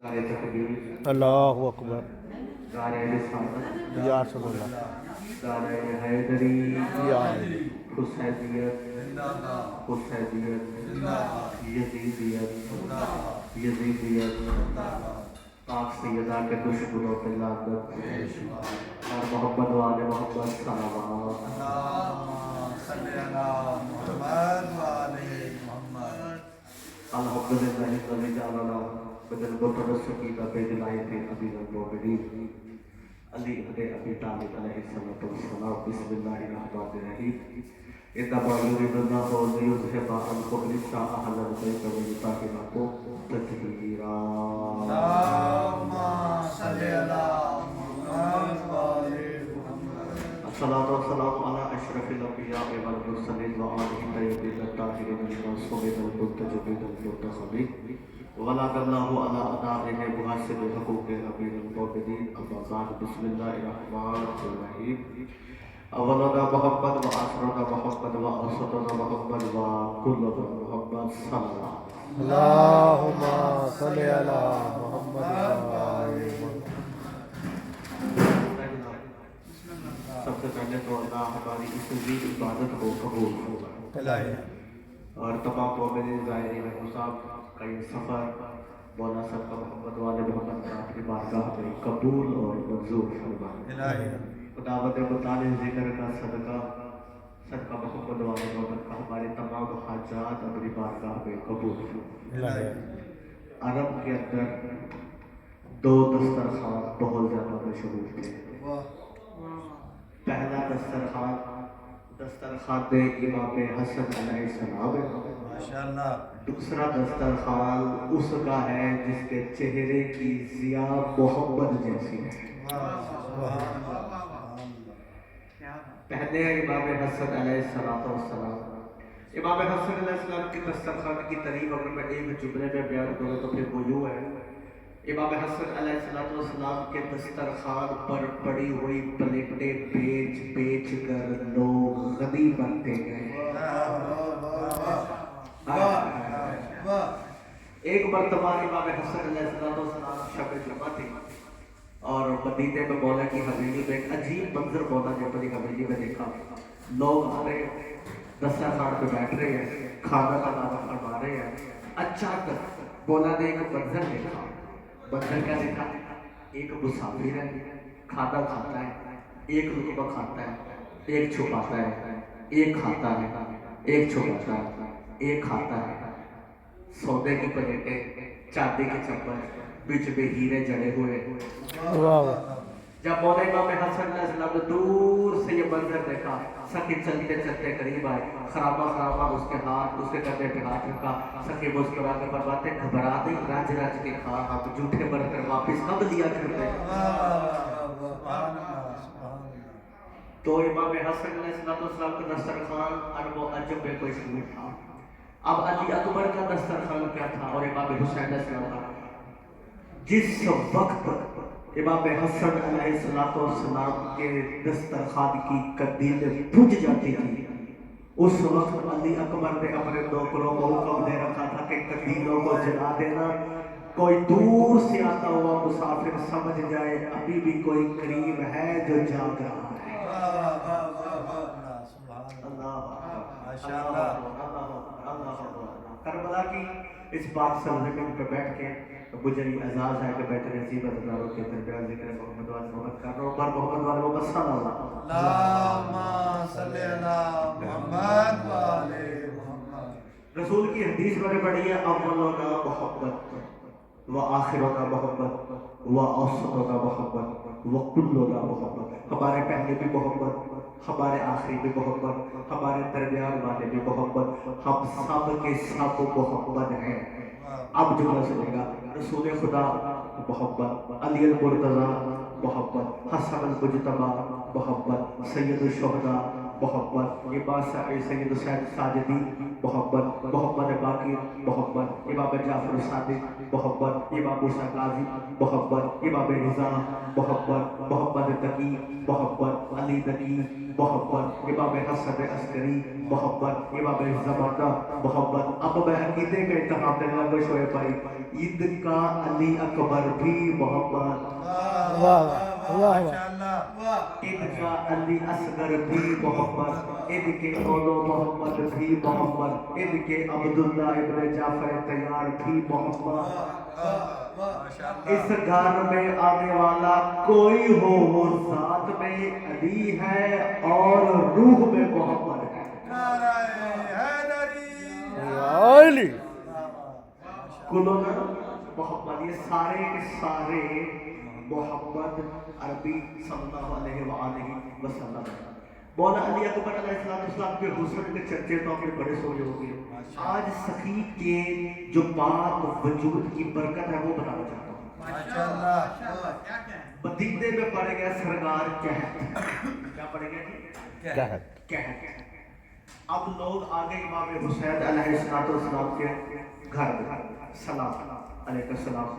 نعرہ تکبیر، اللہ اکبر، نعرہ رسالت، یا رسول اللہ، نعرہ حیدری، یا علی، حسینیت، حسینیت، یزیدیت، یزیدیت، پاک سیدہ کے دشمنوں پہ لعنت اور محمد والے محمد صلوات۔ اللہم صلی علی محمد وعلی محمد۔ الحمدللہ الذی جعلنا من المتمسکین بدلائل امیر المؤمنین علی ابن ابی طالب علیہ الصلوۃ والسلام۔ بسم اللہ الرحمن الرحیم۔ انما یرید اللہ لیذھب عنکم الرجس اہل البیت ویطہرکم تطہیرا۔ اللہم صلی علی محمد وعلی محمد۔ الصلاۃ والسلام علی اشرف الانبیاء والمرسلین وآلہ الطیبین الطاہرین المعصومین المنتجبین المنتخبین ولعنہ اللہ علی اعدائہ محاسب حقوق امیر المؤمنین۔ اما بعد، بسم اللہ الرحمن الرحیم۔ اولنا محمد وآخرنا محمد وأوسطنا محمد وكلنا محمد صلی اللہ علیہ وسلم۔ اللہم صلی علی محمد وعلی محمد۔ سب سے پہلے تو اللہ ہماری اس عظیم عبادت کو قبول فرمائے اور تمام مومنین زائرین حساب کا یہ سفر مولا صاحب کا محمد والے محمد کا اپنی بارگاہ میں قبول اور منظور فرمائے۔ خداوند مطالع ذکر کا صدقہ محمد والے محمد کا ہمارے تمام حاجات اپنی بارگاہ میں قبول فرمائے۔ عرب کے اندر دو دسترخوان بہت زیادہ مشہور تھے۔ پہلا دسترخوان امام حسن علیہ السلام ہے۔ ماشاءاللہ۔ دوسرا دسترخوان اس کا ہے جس کے چہرے کی ضیا محمد جیسی ہے۔ سبحان اللہ۔ پہلے امام حسن علیہ السلام۔ امام حسن علیہ السلام کی دسترخوان کی تعریف اگر میں ایک جملے میں بیان کروں تو پھر وہ یوں ہے: امام حسن علیہ السلام کے دسترخوان پر پڑی ہوئی پلیٹیں بیچ بیچ کر لوگ غنی بنتے گئے۔ ایک مرتبہ امام حسن علیہ السلام شب جمعہ تھی اور مدینے میں مولا کی حویلی میں ایک عجیب منظر مولا نے اپنی حویلی میں دیکھا۔ لوگ آ رہے ہیں، دسترخوان پہ بیٹھ رہے ہیں، کھانا بنانا فرما رہے ہیں۔ اچانک مولا نے ایک منظر دیکھا۔ منظر کیا دیکھا؟ ایک مسافر ہے، کھانا کھاتا ہے، ایک لقمہ کھاتا ہے، ایک چھپاتا ہے، ایک کھاتا ہے، ایک چھپاتا ہے، ایک کھاتا ہے۔ سونے کی پلیٹیں، چاندی کے چمچ، بیچ میں ہیرے جڑے ہوئے۔ جب مولا امام حسن علیہ السلام نے دور سے یہ منظر دیکھا، سخی چلتے چلتے قریب آئے، خرابہ اس کے ہاتھ اس کے کندھے پہ ہاتھ رکھا۔ سخی مسکرا کے فرماتے: گھبرا نہیں، رج رج کے کھا، ہم جھوٹے بن کر واپس کب لیا کرتے۔ تو امام حسن علیہ السلام کا دسترخوان عرب و عجم میں کوئی شروع تھا۔ اب علی اکبر کا دسترخوان کیا تھا اور امام حسین علیہ السلام کا؟ جس وقت امام حسن علیہ السلام کے دسترخوان کی قدیمیں بجھ جاتی تھی، اس وقت علی اکبر نے اپنے نوکروں کو حکم دے رکھا تھا کہ قدیموں کو جلا دینا۔ کوئی دور سے آتا ہوا مسافر سمجھ جائے ابھی بھی کوئی قریب ہے جو جاگ رہا ہے۔ کربلا کی اس بات سرزمین پہ بیٹھ کے مجھے یہ اعزاز ہے کہ بیٹھے نصیبت ہزاروں کے درمیان ذکر محمد والے محمد کر رہا ہوں، پر محمد والے محمد صلی اللہ علیہ وسلم۔ اللہم صلی علی محمد وعلی محمد۔ رسول کی حدیث میں نے پڑھی ہے: اولنا محمد وآخرنا محمد وأوسطنا محمد وکلنا محمد۔ ہمارے پہلے بھی محمد، ہمارے آخری بھی محمد، ہمارے درمیان والے بھی محمد، ہم سب کے سب محمد ہیں۔ اب جملہ سنے گا: رسول خدا محمد، علی المرتضیٰ محمد، حسن المجتبیٰ محمد، سید الشہداء محمد امام سید حسین ساجدی محمد محمد باقر محمد امام جعفر صادق محمد امام موسیٰ قاضی محمد امام رضا محمد محمد تقی محمد علی تقی محمد امام حسن عسکری محمد امام زمانہ محمد. اب میں عقیدے کا انتخاب دینے لگا شعیب بھائی. عید کا علی اکبر بھی محمد, عید کا علی اصغر بھی محمد, عید کے اولو محمد بھی محمد, عید کے عبداللہ ابن جعفر طیار بھی محمد. اس گھر میں آنے والا کوئی ہو وہ ذات میں علی ہے اور روح میں محمد ہے. علی کلون محمد, یہ سارے کے سارے محمد عربی صلی اللہ علیہ وآلہ وسلم. مولا علی اکبر علیہ السلام کے حسن کے چرچے تو آپ نے بڑے سوچے ہوں گے. آج سخی کے جو پاک وجود کی برکت ہے وہ بتانا چاہتا ہوں. مدینے میں پڑے گئے سرکار کہت, کیا پڑے گئے کہت. اب لوگ آگے امام حسین علیہ السلام کے گھر میں سلام علیہ السلام.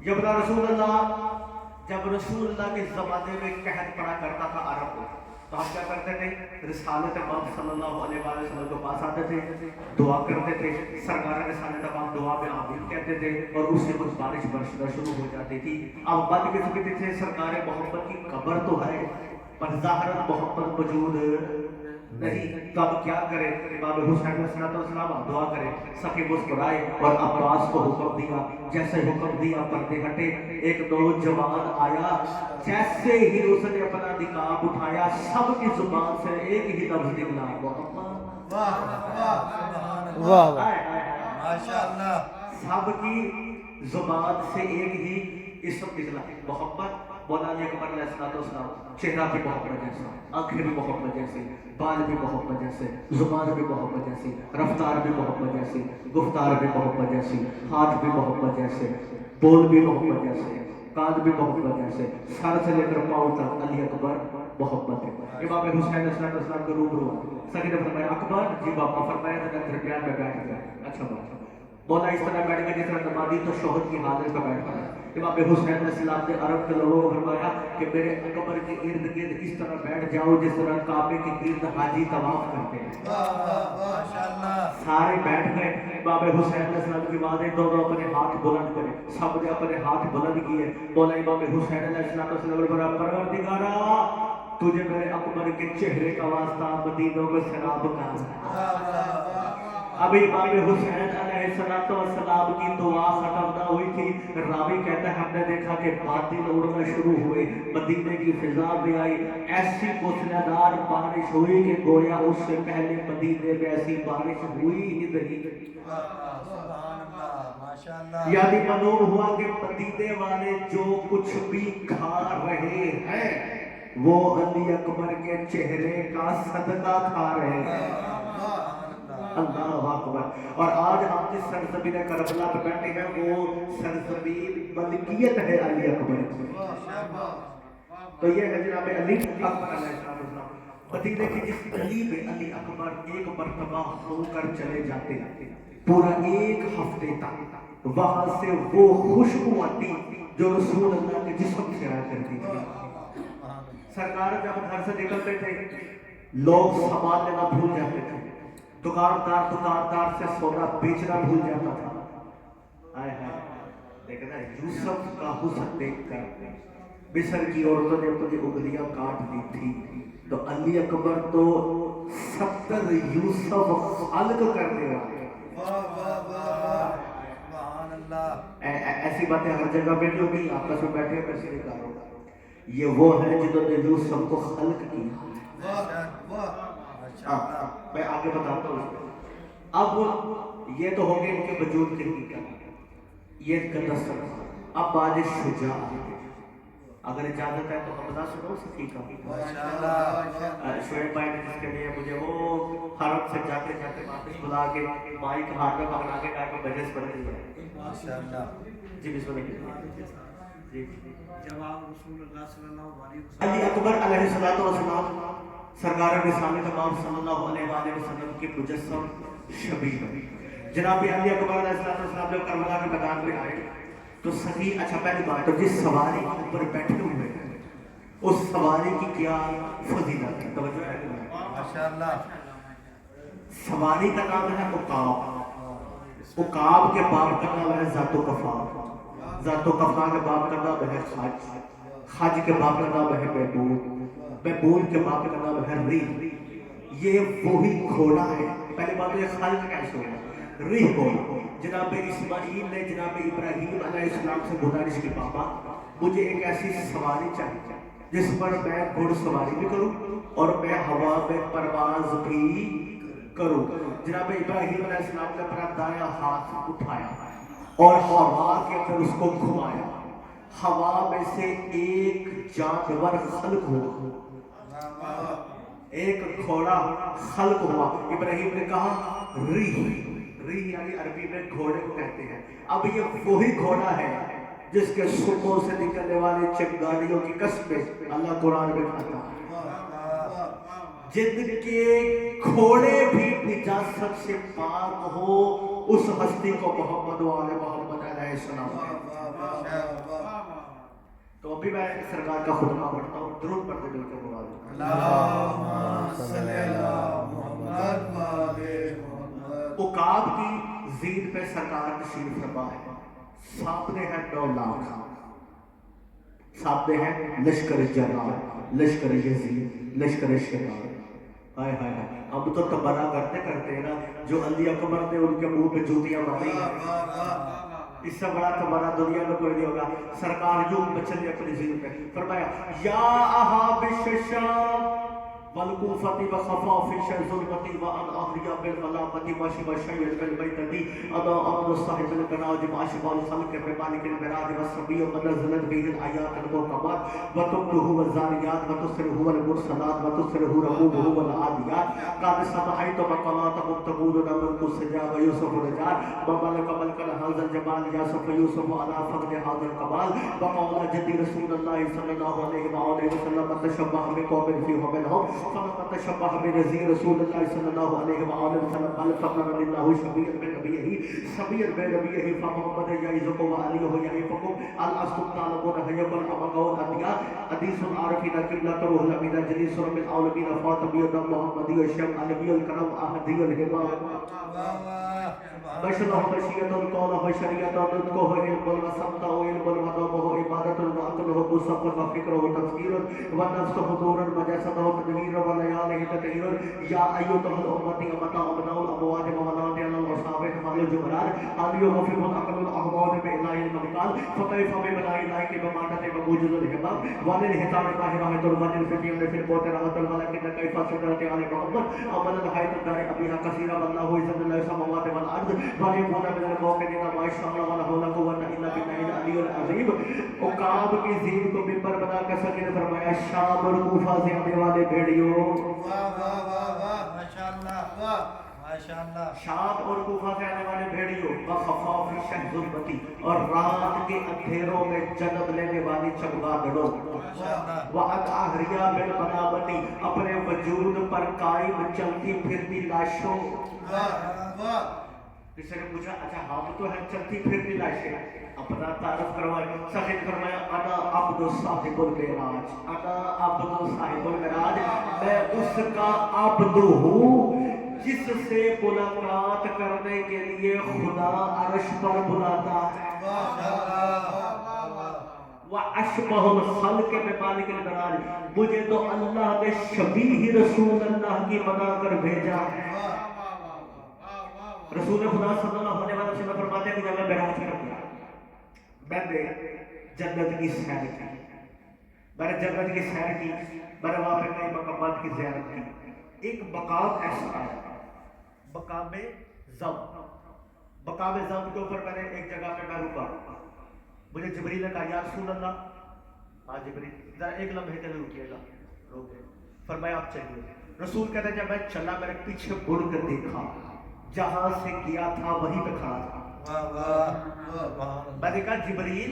جب رسول اللہ کے زمانے میں قحط پڑا کرتا تھا عرب کو, تو ہم کیا کرتے تھے, رسالت امام صلی اللہ علیہ وسلم کے پاس آتے تھے, دعا کرتے تھے. سرکار رسالت امام دعا میں آمین کہتے تھے اور اس سے کچھ بارش برسنا شروع ہو جاتی تھی. اب بند کے سکتے تھے سرکار محمد کی قبر تو ہے پر ظاہر محمد موجود نہیں, تو اب کیا کرے. امام حسین علیہ السلام دعا کرے. سخی مسکرائے اور عباس کو حکم دیا. جیسے حکم دیا پردے ہٹے. ایک نوجوان آیا, جیسے ہی اس نے اپنا نقاب اٹھایا سب کی زبان سے ایک ہی لفظ نکلا, محمد. واہ ماشاءاللہ. سب کی زبان سے ایک ہی اسم نکلا, محمد. مولا علی اکبر علیہ السلام چہرہ بھی محمد جیسا, آنکھیں بھی محمد جیسی, بال بھی محمد جیسے, زبان بھی محمد جیسی, رفتار بھی محمد جیسی, گفتار بھی محمد جیسی, ہاتھ بھی محمد جیسے, بول بھی محمد جیسے, کان بھی محمد جیسے, سر سے لے کر پاؤں تک علی اکبر محمد ہے. امام حسین علیہ السلام کے روبرو سخی نے فرمایا اکبر جی باپا. فرمایا تو درمیان میں بیٹھ گیا. اچھا بات. مولا اس طرح بیٹھ گیا جس طرح نمازی تو شوہر کی حاضر پہ بیٹھا ہے. امام حسین علیہ السلام نے عرب کے لوگوں کو فرمایا کہ میرے قبر کے ارد گرد اس طرح بیٹھ جاؤ جس طرح کعبے کے گرد حاجی طواف کرتے ہیں. سارے بیٹھ گئے. امام حسین علیہ السلام کی بعد دونوں اپنے ہاتھ بلند کرے. سب نے اپنے ہاتھ بلند کیے. مولا امام حسین علیہ السلام نے پروردگارا تجھے میرے اکبر کے چہرے کا واسطہ مدینوں کو سراب کا. ابھی امام حسین علیہ السلام کی دعا ختم نہ ہوئی تھی. راوی کہتا ہے ہم نے دیکھا کہ بادل اڑنا شروع ہوئے, مدینے کی فضا میں آئی, ایسی موسلادھار بارش ہوئی کہ گویا اس سے پہلے مدینے میں ایسی بارش ہوئی ہی نہیں. یعنی معلوم ہوا کہ مدینے والے جو کچھ بھی کھا رہے ہیں وہ علی اکبر کے چہرے کا صدقہ کھا رہے ہیں. اللہ اکبر. اور آج ہم جس سرزمین کربلا پہ بیٹھے ہیں وہ سرزمین ملکیت ہے علی اکبر کی. تو یہ ہے جناب علی اکبر علیہ السلام. مدینے کی جس گلی میں علی اکبر ایک مرتبہ ہو کر چلے جاتے پورا ایک ہفتے تک وہاں سے وہ خوشبو آتی جو رسول اللہ کے جسم سے آیا کرتی تھی. سرکار جب گھر سے نکلتے تھے لوگ سامان لینا بھول جاتے تھے. دکاندار سے سونا بیچنا بھول جاتا تھا. آئے ہائے دیکھنا یوسف کا حسن دیکھ کر مصر کی عورتوں نے اپنی انگلیاں کاٹ دی تھی, تو علی اکبر تو 70 یوسف خلق کرنے والے. ایسی باتیں ہر جگہ پہ نہیں ہوگی. آپس میں بیٹھے ہیں ایسے کہا ہوگا یہ وہ ہے جنہوں نے یوسف کو خلق کیا. میں آگے بتاتا ہوں. اب یہ تو ہو گئے ان کے وجود کی حقیقت, یہ قدس. اب باج شجاع, اگر اجازت ہے تو ہم بتا سکو سکی کا شعیب بھائی نے جس کے لیے مجھے وہ حرم سے جاتے جاتے واپس بلا کے مائک ہاتھ میں پکڑا کے کہا کہ مجلس پڑھ رہی ہے. جی بسم اللہ. جی جب آپ رسول اللہ صلی اللہ علیہ علی وسلم اکبر علیہ الصلوۃ والسلام سرکار رسالت تمام صلی اللہ علیہ وسلم کے مجسم شبیہ جناب علی اکبر علیہ السلام جب کربلا کے میدان میں آئے تو سبھی اچھا پہلی بات تو جس سواری کے اوپر بیٹھے ہوئے ہیں اس سواری کی کیا فضیلت ہے توجہ ہے ماشاءاللہ سواری کا نام ہے عقاب عقاب کے باپ کا نام ہے ذات و کفا ذات و کفا کے باپ کا نام ہے خاج خاج کے باپ کا نام ہے بیبون بیبون کے باپ کا نام ہے ریح یہ وہی گھوڑا ہے پہلی بات تو یہ خالق کیسے ہوگا ریح گھوڑا جناب اسماعیل نے جناب ابراہیم علیہ السلام سے گزارش کی بابا مجھے ایک ایسی سواری چاہیے جس پر میں گھوڑ سواری بھی کروں اور میں ہوا میں پرواز بھی کروں جناب ابراہیم علیہ السلام نے اپنا دایاں ہاتھ اٹھایا اور ہوا کے اندر اس کو گھمایا ہوا میں سے ایک جانور خلق ہوا ایک گھوڑا خلق ہوا ابراہیم نے کہا ریح ریح یعنی عربی میں گھوڑے کو کہتے ہیں اب یہ وہی گھوڑا ہے جس کے سپوں سے نکلنے والے چنگاریوں کی قسمیں اللہ قرآن میں کہتا ہے جن کے گھوڑے بھی نجاست سے پاک ہو اس ہستی کو محمد وآل محمد علیہ السلام تو ابھی میں سرکار کا خطبہ پڑھتا ہوں درود پڑھتے مل کے مواد اللہم صلی اللہ محمد عقاب کی زید پہ سرکار تشریف فرما ہے سامنے ہے 9 لاکھ سامنے ہے لشکر جلال لشکر یزید لشکر شیطان ہائے ہائے ہائے اب تو تبرہ کرتے کرتے نا جو علی اکبر نے ان کے منہ پہ جوتیاں ماری اس سے بڑا تبرہ دنیا میں کوئی نہیں ہوگا سرکار جو بچل اپنی زید پہ فرمایا یا اہاب الشام والکوفة وخفاف ظلمتي وأن أغري بالملامة وشب شيء بالبيتدي أنا أمر صاحب البراج وأشبه الخلق بمالك البراج والصبي ونزلت به الآيات المحكمات وتبله والزاريات وتسره والمرسلات وتسره ركوبه والعاديات قد سمعت مقالاتهم تقول نملك السجاب يوسف الرجال وملك ملك هذا الجمال يوسف يوسف على فقد هذا القبال وقال جدي رسول الله صلى الله عليه وآله وسلم تشبه بقوم فيهم منهم فمن تشبه بنذير رسول الله صلى الله عليه وآله وسلم قال فقر لله شبيا بنبيه صبيا بنبيه فمحمد يعظكم وعليه يعظكم الأصل تعلمون هيكل أمغو الأنبياء حديث العارفين قبلة روح الأمين جليس رب العالمين فاطمي محمدي الشيخ علمي الكرم أحدي الهباء بشره بشية القول بشرية نطقه علم وسمته علم وضمه عبادة وعقله مصف وفكره تفكير والنفس حضور وجسده تدبير ولياله تطهير يا أيها الأمة أمتا أبناء الأموات وولاد على الأصحاب حال الجمرات هل يغفر العقل الأحوال بإله الملكال فكيف ببلاء الله بماتة وموجز الهباب وللهتام باهرة درمان الفتيان في الموت رغة الملك كيف سدرت على محمد أمنا الحياة الدار أبيها كثيرا والله إذن الله السماوات والأرض وليكون من المؤمنين ما شاء الله ولا حول ولا قوة إلا بالله العلي العظيم عقاب کی زید کو منبر بنا کر سکے نے فرمایا شام اور کوفہ سے آنے والے بھیڑیوں ماشاءاللہ ماشاءاللہ شام اور کوفہ سے آنے والے بھیڑیوں وخفاف شہد البتی اور رات کے اندھیروں میں جنم لینے والی چمگادڑوں وعد آہریہ بالمنامتی اپنے وجود پر قائم چلتی پھرتی لاشوں کسی نے پوچھا اچھا ہم تو ہیں چلتی پھرتی لاشیں اپنا تعارف کروائے سخن فرمایا انا عبد صاحب المعراج انا عبد صاحب المعراج میں اس کا عبد ہوں جس سے ملاقات کرنے کے لیے خدا عرش پر بلاتا ہے وَأَشْبَهُ الْخَلْقِ بِمَالِكِ الْبَرَارِ مجھے تو اللہ نے شبیہ رسول اللہ کی بنا کر بھیجا ہے رسول خدا صلی اللہ علیہ وسلم فرماتے ہیں کہ جب میں بیراج کر دیا میں نے جنت کی سیر کی میں نے جنت کی سیر کی میں نے وہاں پہ کئی مقامات کی زیارت کی ایک مقام ایسا ہے مقام زم کے اوپر میں نے ایک جگہ پہ میں رکا مجھے جبریل نے کہا یا رسول اللہ ہاں جبریل ذرا ایک لمحے کے لیے رکیے گا روک گئے فرمایا آپ چلیے رسول کہتے ہیں جب میں چلا میں نے پیچھے مڑ کر دیکھا جہاں سے کیا تھا وہیں پہ کھڑا تھا میں نے کہا جبریل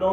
9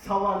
1.25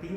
3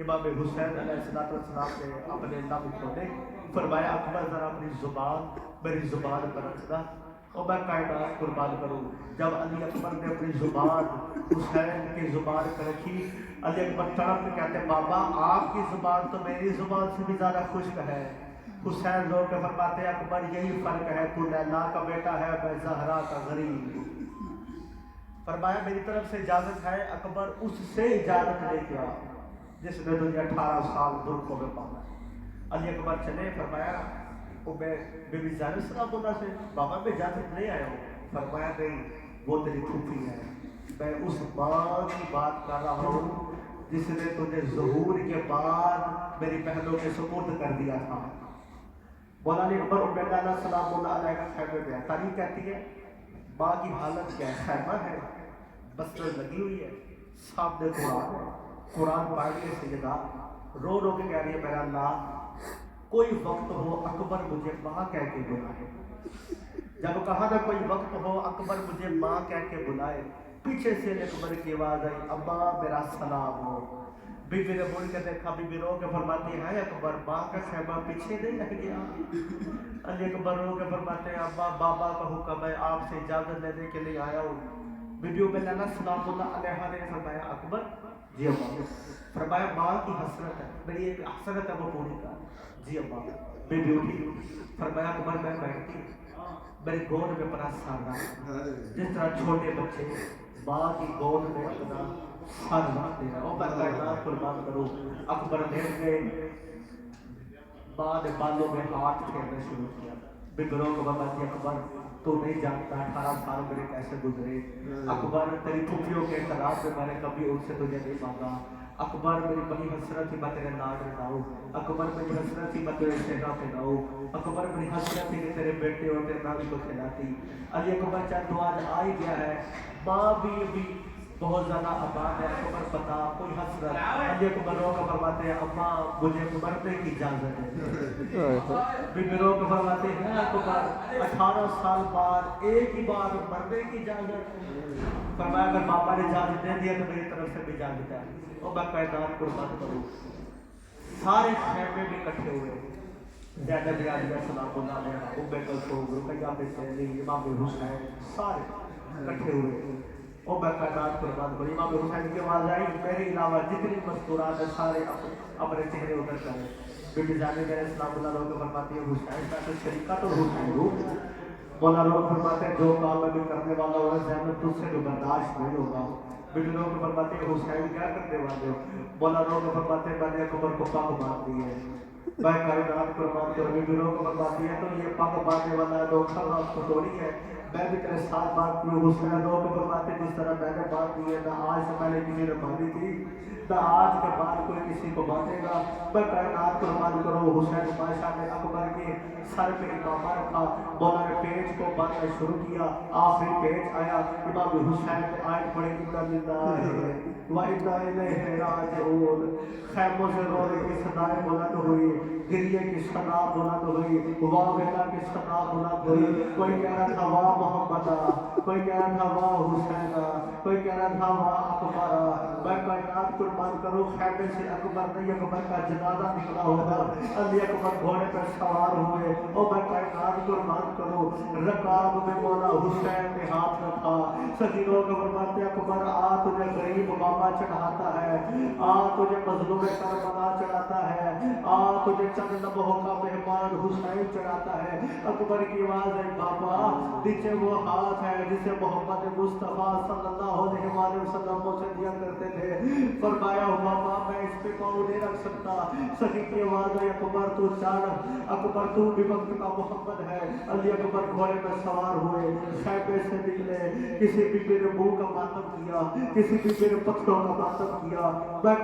امام حسین علیہ السلام نے اپنے لب کھولے، فرمایا اکبر ذرا اپنی زبان میری زبان پر رکھنا اور میں کائنات قربان کروں. جب علی اکبر نے اپنی زبان حسین کی زبان پر رکھی، علی اکبر تڑپ کے کہتے بابا آپ کی زبان تو میری زبان سے بھی زیادہ خشک ہے. حسین لوگ کے فرماتے اکبر یہی فرق ہے، تو لیلا کا بیٹا ہے میں زہرا کا غریب. فرمایا میری طرف سے اجازت ہے. اکبر اس سے اجازت لے کے آ جس نے تجھے 18 سال برقعوں میں پالا. علی اکبر چلے، فرمایا وہ میں بی بی زینب سلام اللہ سے بابا میں اجازت نہیں آیا ہوں. فرمایا نہیں وہ تیری پھوپھی ہے، میں اس ماں کی بات کر رہا ہوں جس نے تجھے ظہور کے بعد میری بہنوں کے سپرد کر دیا تھا. مولانا اکبر عبید اللہ سلام اللہ علیہ کا خیمے میں ہے. تاریخ کہتی ہے ماں کی حالت کیا ہے، خیمہ ہے، بستر لگی ہوئی ہے، سامنے قرآن ہے، قرآن پڑھ کے سیدہ رو رو کے کہہ رہی ہے میرا اللہ کوئی وقت ہو اکبر مجھے ماں کہہ کے بلائے. جب کہا نہ کوئی وقت ہو اکبر مجھے ماں کہہ کے بلائے، پیچھے سے اکبر کی آواز آئی اماں میرا سلام ہو. بی بی نے مڑ کے دیکھا، بی بی رو کے فرماتی ہے اکبر ماں کا خیمہ پیچھے نہیں رہ گیا. علی اکبر رو کے فرماتے ہیں ابا بابا کا حکم ہے آپ سے اجازت لینے کے لیے آیا ہوں. بی بی عبید اللہ سلام اللہ علیہ نے فرمایا اکبر جی ابا. فرمایا ماں کی حسرت ہے، میری ایک حسرت ہے وہ پوری کر. جی ابا. بی بی اٹھی، فرمایا اکبر میں بیٹھتی میری گود میں اپنا سر رکھ، جس طرح چھوٹے بچے ماں کی گود میں اپنا سر رکھتے ہیں. اور میں کائنات قربان کروں اکبر لیٹ گئے، ماں نے بالوں میں ہاتھ پھیرنا شروع کیا. بگڑوں کو بتاتی اکبر تو نہیں جانتا 18 سال میرے کیسے گزرے. اکبر تیری پھوپھیوں کے اعتراض میں میں نے کبھی ان سے تجھے نہیں مانگا. اکبر میری بڑی حسرت تھی میں تیرے ناز رہاؤں. اکبر میری حسرت تھی میں تیرے شہرہ پہ لاؤں. اکبر میری حسرت تھی کہ تیرے بیٹے اور تیرے نامی کو کھلاتی. علی اکبر چاہے تو آج آ ہی گیا ہے، ماں بھی ابھی بہت زیادہ آباد ہے. اکبر بتا کوئی حسرت. علی اکبر رو کا فرماتے ہیں اماں مجھے مرنے کی اجازت ہے. بی بی رو کا فرماتے ہیں اکبر 18 سال بعد ایک ہی بار مرنے کی اجازت. فرمایا اگر بابا نے اجازت دے دیا تو میری طرف سے بھی اجازت ہے. اور میں کائنات قربان کروں. سارے خیمے میں اکٹھے ہوئے، زینب علیہ السلام اللہ علیہ ام کلثوم رقیہ بنت علی امام حسین سارے اکٹھے ہوئے. اور میں کائنات قربان کروں. امام حسین کی آواز آئی میرے علاوہ جتنی مذکورات ہیں سارے اپنے چہرے ادھر کریں. بی بی زینب علیہ السلام اللہ علیہ فرماتی ہے حسین کا تو شریکہ تو حسین ہو. مولا لوگ فرماتے ہیں جو کام میں بھی کرنے والا ہوگا زینب تجھ سے بھی برداشت نہیں ہوگا. بی بی لوگ فرماتے ہیں حسین کیا کرنے والے ہو. مولا لوگ فرماتے ہیں میں نے اکبر کو پگ باندھ دی ہے. میں کائنات قربان کروں. بی بی لوگ فرماتی ہے تو یہ پگ باندھنے والا دھوکھا آپ کو تھوڑی ہے، میں بھی تیرے ساتھ بات کی. حسین لوگ فرماتے جس طرح میں نے بات کی ہے نہ آج سے پہلے کسی نے باندھی تھی نہ آج کے بعد کوئی کسی کو باندھے گا. میں کائنات قربان کروں. حسین بادشاہ نے اکبر کے سر پہ امامہ رکھا، مولا نے پیج کو باندھنا شروع کیا. آخری پیج آیا، امام حسین نے آیت پڑھی انا للہ و انا الیہ راجعون. خیموں سے رونے کی صدائیں بلند ہوئی، گریے کی صدا بلند ہوئی، واہ ویلا کی صدا بلند ہوئی. کوئی کہہ رہا تھا واہ محمدہ، کوئی کہہ رہا تھا واہ حسینہ، کوئی کہہ رہا تھا واہ اکبرہ. میں کائنات قربان کروں. خیمے سے اکبر نہیں اکبر کا جنازہ نکلا ہوگا. علی اکبر گھوڑے پر سوار ہوئے. اور میں کائنات قربان کروں. رکاب میں مولا حسین نے ہاتھ رکھا. سجدوں کے فرماتے اکبر آ تجھے غریب بابا چڑھاتا ہے، آ تجھے مظلوم کربلا چڑھاتا ہے، آ تجھے چند لمحوں کا مہمان حسین چڑھاتا ہے. اکبر کی آواز ہے بابا نیچے وہ ہاتھ ہے جسے محمد مصطفیٰ صلی اللہ علیہ وسلم سے دیا کرتے تھے. فرمایا بابا میں اس پہ پاؤں نہیں رکھ سکتا. سخی کی آواز ہے اکبر تو چڑھ، اکبر تو بھی وقت کا محمد ہے. علی اکبر گھوڑے میں سوار ہوئے، خیمے سے نکلے. کسی بی نے منہ کا ماتم کیا، کسی بی نے پتھروں کا ماتم کیا. میں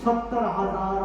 70,000